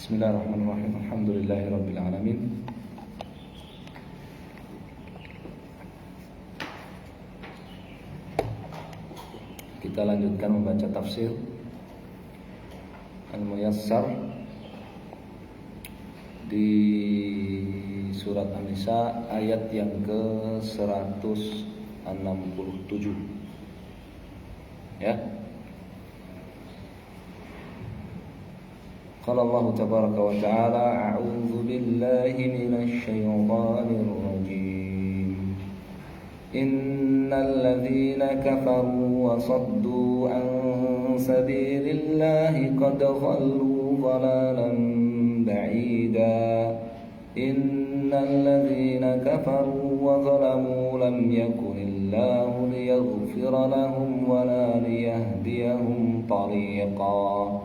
Bismillahirrahmanirrahim. Alhamdulillahirabbil alamin. Kita lanjutkan membaca tafsir Al-Muyassar di surat An-Nisa ayat yang ke-167. Ya. Qala Allah tabaraka wa ta'ala, a'udzu billahi minasy syaithanir rajim. Innal ladzina kafaru wa saddu an sabilillahi qad dhallu dhalalan ba'ida. Innal ladzina kafaru wa zalamu lam yakunillahu liyaghfira lahum wa la liyahdiyahum tariqa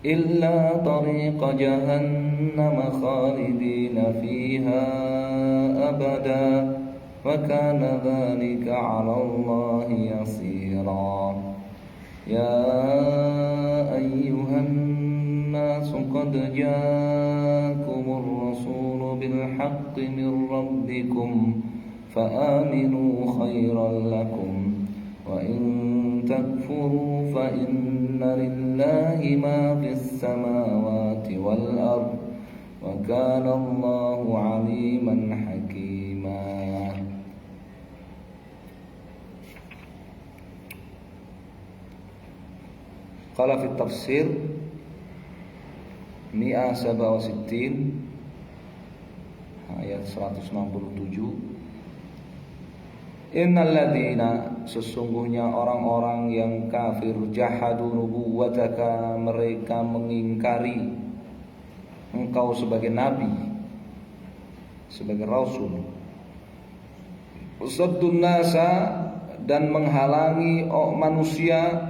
إلا طريق جهنم خالدين فيها أبدا وكان ذلك على الله يسيرا يا أيها الناس قد جاءكم الرسول بالحق من ربكم فآمنوا خيرا لكم وإن تكفروا فإن لله ما في السماوات والأرض وكان الله عليما حكيما. قال في التفسير 167 ayat 167, Innal ladzina, sesungguhnya orang-orang yang kafir, jahadu nubuwataka, mereka mengingkari engkau sebagai nabi, sebagai rasul. Usaddun nasa, dan menghalangi manusia,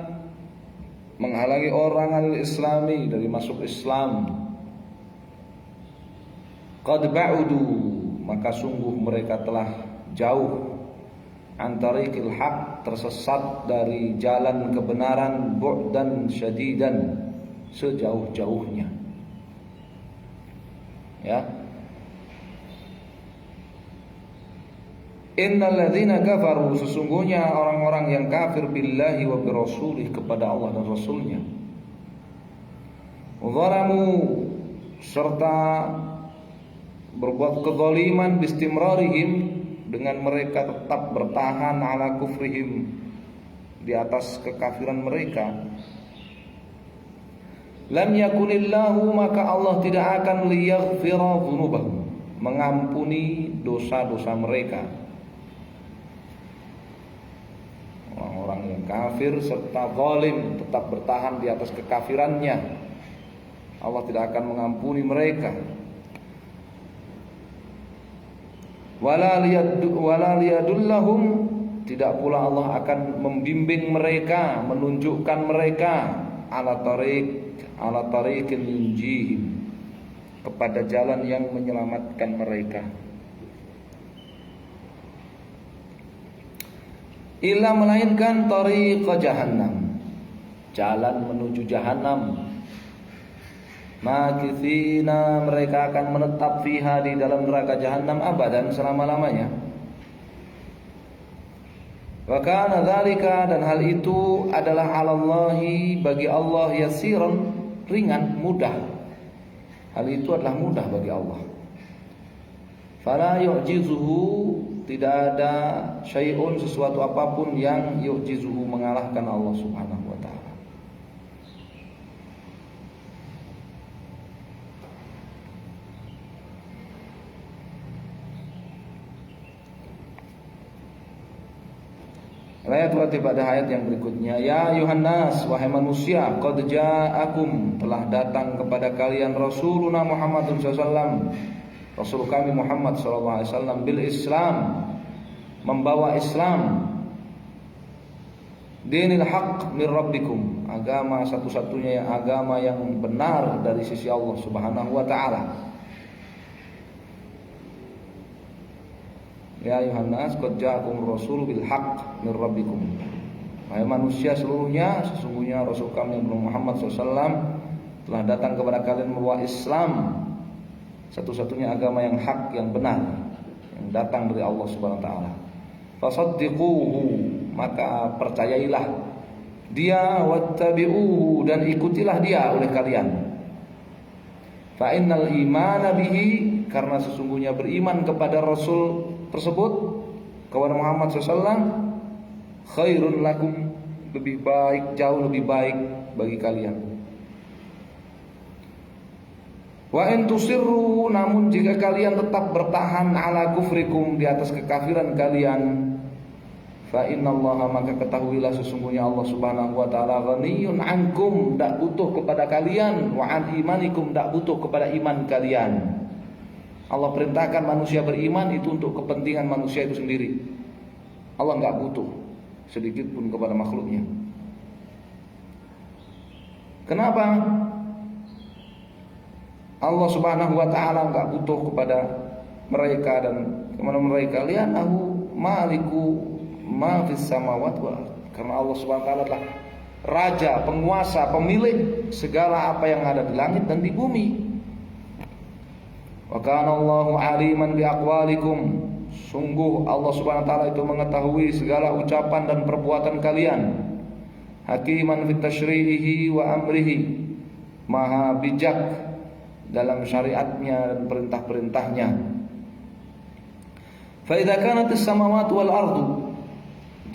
menghalangi orang al-islami dari masuk Islam. Qad ba'udu, maka sungguh mereka telah jauh, antariqil haq, tersesat dari jalan kebenaran, bu'dan syadidan, sejauh-jauhnya. Ya. Innal ladzina kafaru, sesungguhnya orang-orang yang kafir billahi wa bi rasulih, kepada Allah dan Rasulnya. Zalamu, serta berbuat kezaliman, bistimrarihim, dengan mereka tetap bertahan ala kufrihim, di atas kekafiran mereka. Lam yakunillahu, maka Allah tidak akan liyaghfira dzunubahum, mengampuni dosa-dosa mereka. Orang-orang yang kafir serta zalim tetap bertahan di atas kekafirannya, Allah tidak akan mengampuni mereka. Wala liyadullahum, tidak pula Allah akan membimbing mereka, menunjukkan mereka ala tariqil yunjihim, kepada jalan yang menyelamatkan mereka. Illa, melainkan tariqa jahannam, jalan menuju jahannam. Makithina, mereka akan menetap fiha, di dalam neraka jahanam, abadan, selama-lamanya. Wa kana dzalika, dan hal itu adalah 'alallahi, bagi Allah, yasiran, ringan, mudah. Hal itu adalah mudah bagi Allah. Fala yu'jizuhu, tidak ada syai'un, sesuatu apapun yang yu'jizuhu, mengalahkan Allah Subhanahu wa ta'ala. Ayat pada ayat yang berikutnya, ya Yohanes, wahai manusia, qad ja'akum, telah datang kepada kalian Rasuluna Muhammadun SAW, Rasul kami Muhammad SAW, bil Islam, membawa Islam, dinil haq min rabbikum, agama satu-satunya agama yang benar dari sisi Allah Subhanahu wa ta'ala. Ya Yohanes, qad ja'akum rasul bil haq min rabbikum, wahai manusia seluruhnya, sesungguhnya Rasul kami Muhammad SAW telah datang kepada kalian membawa Islam, satu-satunya agama yang hak, yang benar, yang datang dari Allah Subhanahu wa taala. Fasaddiquhu, maka percayailah dia, wattabi'uhu, dan ikutilah dia oleh kalian. Fa innal imana bihi, karena sesungguhnya beriman kepada Rasul tersebut, kepada Muhammad SAW, khairun lakum, lebih baik, jauh lebih baik bagi kalian. Wa in tusirru, namun jika kalian tetap bertahan ala kufrikum, di atas kekafiran kalian, fa innallaha, maka ketahuilah sesungguhnya Allah Subhanahu wa taala ghaniyun ankum, tak butuh kepada kalian, wa an imanikum, tak butuh kepada iman kalian. Allah perintahkan manusia beriman itu untuk kepentingan manusia itu sendiri. Allah enggak butuh sedikit pun kepada makhluknya. Kenapa? Allah Subhanahu wa taala enggak butuh kepada mereka, dan kepada mereka, li'annahu maliku ma fis samawati wal ardh, karena Allah Subhanahu wa taala adalah raja, penguasa, pemilik segala apa yang ada di langit dan di bumi. Wa kana Allahu aliman bi aqwalikum, sungguh Allah Subhanahu wa taala itu mengetahui segala ucapan dan perbuatan kalian. Hakiman fit tasyri'ihi wa amrihi, maha bijak dalam syariatnya dan perintah-perintahnya. Fa idza kanatis samawati wal ardu,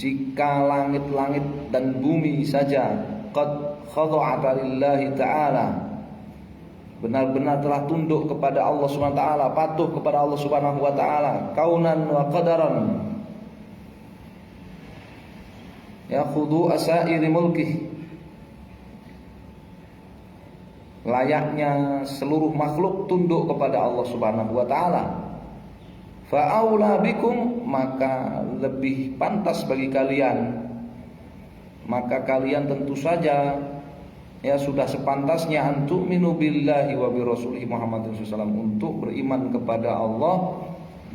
jika langit-langit dan bumi saja qad khada'ata lillahi ta'ala, benar-benar telah tunduk kepada Allah Subhanahu wa taala, patuh kepada Allah Subhanahu wa taala, kaunan wa qadaran, yakhudu asairi mulkih, layaknya seluruh makhluk tunduk kepada Allah Subhanahu wa taala. Fa aula bikum, maka lebih pantas bagi kalian, maka kalian tentu saja ya sudah sepantasnya antuk minu billahi wa bi rasulihi Muhammadin SAW, untuk beriman kepada Allah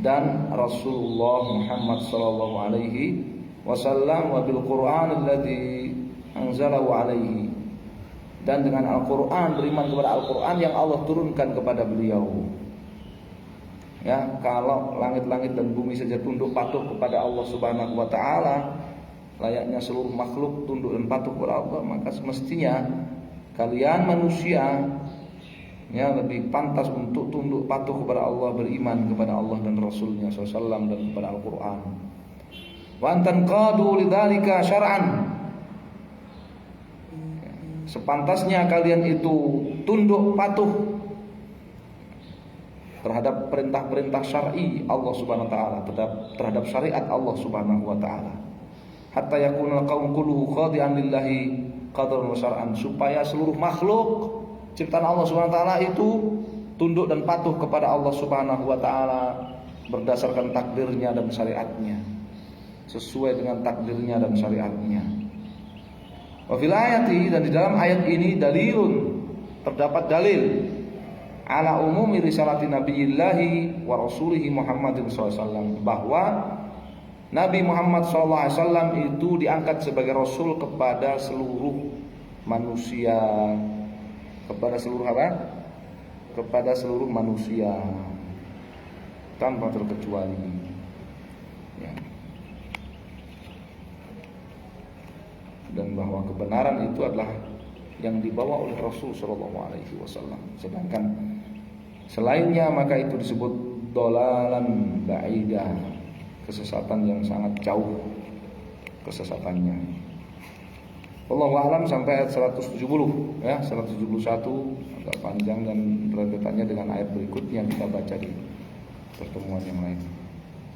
dan Rasulullah Muhammad sallallahu alaihi wasallam, wa bil Qur'an alladzi anzalahu alaihi, dan dengan Al-Qur'an, beriman kepada Al-Qur'an yang Allah turunkan kepada beliau. Ya, kalau langit-langit dan bumi saja tunduk patuh kepada Allah Subhanahu wa taala, layaknya seluruh makhluk tunduk dan patuh kepada Allah, maka semestinya kalian manusia ya lebih pantas untuk tunduk patuh kepada Allah, beriman kepada Allah dan Rasulnya SAW dan kepada Al-Quran. Wa antanqadu lidzalika syar'an, sepantasnya kalian itu tunduk patuh terhadap perintah-perintah syar'i Allah Subhanahu wa taala, terhadap syariat Allah Subhanahu wa taala. Hatta yakunal qaum kulluhu khadi'an lillahi qadran wa syar'an, supaya seluruh makhluk ciptaan Allah Subhanahu wa taala itu tunduk dan patuh kepada Allah Subhanahu wa taala berdasarkan takdirnya dan syariatnya, sesuai dengan takdirnya dan syariatnya. Wa fil ayati, dan di dalam ayat ini dalilun, terdapat dalil ala umumi risalati nabiyillahi wa rasulihi Muhammadin SAW, bahwa Nabi Muhammad SAW itu diangkat sebagai Rasul kepada seluruh manusia. Kepada seluruh apa? Kepada seluruh manusia tanpa terkecuali ya. Dan bahwa kebenaran itu adalah yang dibawa oleh Rasul SAW. Sedangkan selainnya maka itu disebut dolalan ba'idah, kesesatan yang sangat jauh kesesatannya. Wallahu a'lam, sampai ayat 170 ya, 171 agak panjang dan rentetannya dengan ayat berikutnya kita baca di pertemuan yang lain.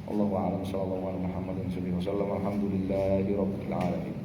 Wallahu a'lam, sallallahu alaihi wasallam, alhamdulillahirabbil alamin.